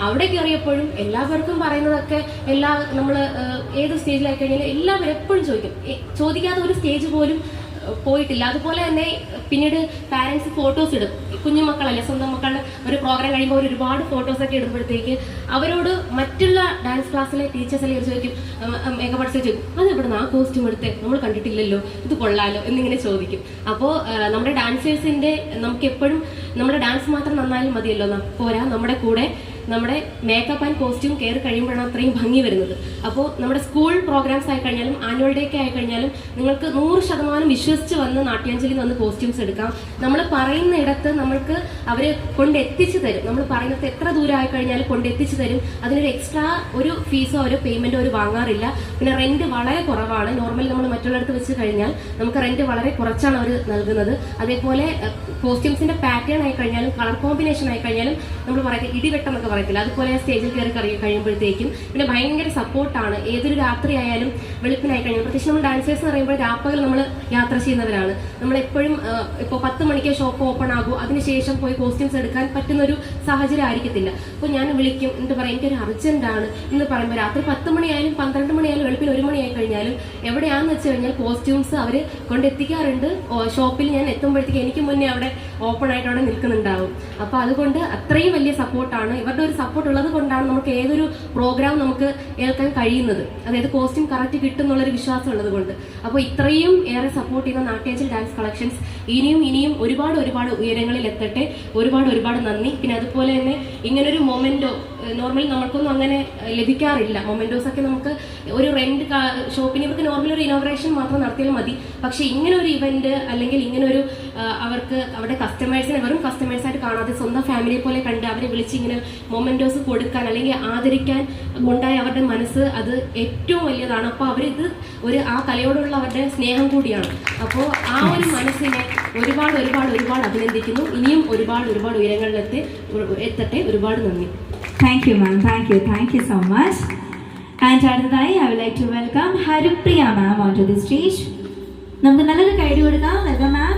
അവിടെ കയറിയപ്പോഴും എല്ലാവർക്കും പറയുന്നതൊക്കെ നമ്മൾ ഏത് സ്റ്റേജിലായി കഴിഞ്ഞാൽ എല്ലാവരും എപ്പോഴും ചോദിക്കാത്ത ഒരു സ്റ്റേജ് പോലും പോയിട്ടില്ല. അതുപോലെ തന്നെ പിന്നീട് പാരൻസ് ഫോട്ടോസ് ഇടും. കുഞ്ഞുമക്കളല്ലേ, സ്വന്തം മക്കളുടെ ഒരു പ്രോഗ്രാം കഴിയുമ്പോൾ അവർ ഒരുപാട് ഫോട്ടോസൊക്കെ ഇടുമ്പോഴത്തേക്ക് അവരോട് മറ്റുള്ള ഡാൻസ് ക്ലാസ്സിലെ ടീച്ചേഴ്സ് അല്ലെങ്കിൽ ചോദിക്കും, മേക്കപ്പ് ആർട്ടിസ്റ്റ് ചോദിക്കും, അത് ഇവിടുന്ന് ആ കോസ്റ്റ്യൂം എടുത്ത് നമ്മൾ കണ്ടിട്ടില്ലല്ലോ, ഇത് കൊള്ളാലോ എന്നിങ്ങനെ ചോദിക്കും. അപ്പോൾ നമ്മുടെ ഡാൻസേഴ്സിന്റെ നമുക്ക് എപ്പോഴും നമ്മുടെ ഡാൻസ് മാത്രം നന്നായാലും മതിയല്ലോ, പോരാ നമ്മുടെ കൂടെ നമ്മുടെ മേക്കപ്പ് ആൻഡ് കോസ്റ്റ്യൂം കയറി കഴിയുമ്പോഴാണ് അത്രയും ഭംഗി വരുന്നത്. അപ്പോൾ നമ്മുടെ സ്കൂൾ പ്രോഗ്രാംസ് ആയി കഴിഞ്ഞാലും ആനുവൽ ഡേ ഒക്കെ ആയി കഴിഞ്ഞാലും നിങ്ങൾക്ക് 100% വിശ്വസിച്ച് വന്ന് നാട്യാഞ്ജലി വന്ന് കോസ്റ്റ്യൂംസ് എടുക്കാം. നമ്മൾ പറയുന്ന ഇടത്ത് നമ്മൾക്ക് അവർ കൊണ്ടെത്തിച്ചു തരും. നമ്മൾ പറയുന്നത് എത്ര ദൂരം ആയി കഴിഞ്ഞാലും കൊണ്ടെത്തിച്ചു തരും. അതിനൊരു എക്സ്ട്രാ ഒരു ഫീസോ ഒരു പേയ്മെന്റോ അവർ വാങ്ങാറില്ല. പിന്നെ റെന്റ് വളരെ കുറവാണ്. നോർമലി നമ്മൾ മറ്റുള്ളിടത്ത് വെച്ച് കഴിഞ്ഞാൽ നമുക്ക് റെന്റ് വളരെ കുറച്ചാണ് അവർ നൽകുന്നത്. അതേപോലെ കോസ്റ്റ്യൂംസിന്റെ പാറ്റേൺ ആയി കഴിഞ്ഞാലും കളർ കോമ്പിനേഷൻ ആയി കഴിഞ്ഞാലും നമ്മൾ പറയുന്നത് ഇടിവെട്ടം എന്നൊക്കെ പറയത്തില്ല, അതുപോലെ സ്റ്റേജിൽ കയറി കഴിയുമ്പോഴത്തേക്കും പിന്നെ ഭയങ്കര സപ്പോർട്ടാണ്. ഏതൊരു രാത്രി ആയാലും വെളുപ്പിനായി കഴിഞ്ഞാൽ, പ്രത്യേകിച്ച് നമ്മൾ ഡാൻസേഴ്സ് എന്ന് പറയുമ്പോൾ രാപ്പകൽ നമ്മൾ യാത്ര ചെയ്യുന്നവരാണ്. നമ്മളെപ്പോഴും ഇപ്പോൾ 10 മണിക്ക് ഷോപ്പ് ഓപ്പൺ ആകും, അതിനുശേഷം പോയി കോസ്റ്റ്യൂംസ് എടുക്കാൻ പറ്റുന്ന ഒരു സാഹചര്യം ആയിരിക്കത്തില്ല. അപ്പോൾ ഞാൻ വിളിക്കും, എന്നിട്ട് പറയും എനിക്കൊരു അർജന്റാണ് എന്ന് പറയുമ്പോൾ രാത്രി 10 മണിയായാലും 12 മണിയായാലും വെളുപ്പിന് 1 മണിയായി കഴിഞ്ഞാലും എവിടെയാണെന്ന് വെച്ച് കഴിഞ്ഞാൽ കോസ്റ്റ്യൂംസ് അവർ കൊണ്ടെത്തിക്കാറുണ്ട്. ഷോപ്പിൽ ഞാൻ എത്തുമ്പോഴത്തേക്ക് എനിക്ക് മുന്നേ അവിടെ ഓപ്പൺ ആയിട്ട് അവിടെ നിൽക്കുന്നുണ്ടാവും. അപ്പോൾ അതുകൊണ്ട് അത്രയും വലിയ സപ്പോർട്ടാണ്. ഇവരുടെ ഒരു സപ്പോർട്ട് ഉള്ളത് കൊണ്ടാണ് നമുക്ക് ഏതൊരു പ്രോഗ്രാം നമുക്ക് ഏൽക്കാൻ കഴിയുന്നത്. അതായത് കോസ്റ്റ്യൂം കറക്റ്റ് കിട്ടും എന്നുള്ളൊരു വിശ്വാസം ഉള്ളത് കൊണ്ട്. അപ്പോൾ ഇത്രയും ഏറെ സപ്പോർട്ട് ചെയ്യുന്ന നാട്യാഞ്ജലി ഡാൻസ് കളക്ഷൻസ് ഇനിയും ഒരുപാട് ഉയരങ്ങളിൽ എത്തട്ടെ. ഒരുപാട് നന്ദി. പിന്നെ അതുപോലെ തന്നെ ഇങ്ങനൊരു മൊമെന്റോ നോർമലി നമുക്കൊന്നും അങ്ങനെ ലഭിക്കാറില്ല. മൊമെന്റോസ് ഒക്കെ നമുക്ക് ഒരു റെന്റ് ഷോപ്പിന് ഇവർക്ക് നോർമലി ഒരു ഇനോഗ്രേഷൻ മാത്രം നടത്തിയാൽ മതി. പക്ഷെ ഇങ്ങനെ ഒരു ഇവന്റ് അല്ലെങ്കിൽ ഇങ്ങനെ ഒരു അവർക്ക് അവരുടെ കസ്റ്റമേഴ്സിനെ വെറും കസ്റ്റമേഴ്സായിട്ട് കാണാതെ സ്വന്തം ഫാമിലിയെ പോലെ കണ്ട് അവരെ വിളിച്ച് ഇങ്ങനെ മൊമെന്റോസ് കൊടുക്കാൻ അല്ലെങ്കിൽ ആദരിക്കാൻ ഉണ്ടായ അവരുടെ മനസ്സ് അത് ഏറ്റവും വലിയതാണ്. അപ്പോൾ അവരിത് ആ കലയോടുള്ള അവരുടെ സ്നേഹം കൂടിയാണ്. അപ്പോൾ ആ ഒരു മനസ്സിനെ ഒരുപാട് അഭിനന്ദിക്കുന്നു. ഇനിയും ഒരുപാട് ഉയരങ്ങളിൽ എത്തട്ടെ. ഒരുപാട് നന്ദി. Thank you, ma'am. Thank you so much. And അടുത്തതായി I would like to welcome Harupriya ma'am onto the stage. നമുക്ക് നല്ലൊരു കൈഡി കൊടുക്കാം. വെൽക്കം മാം.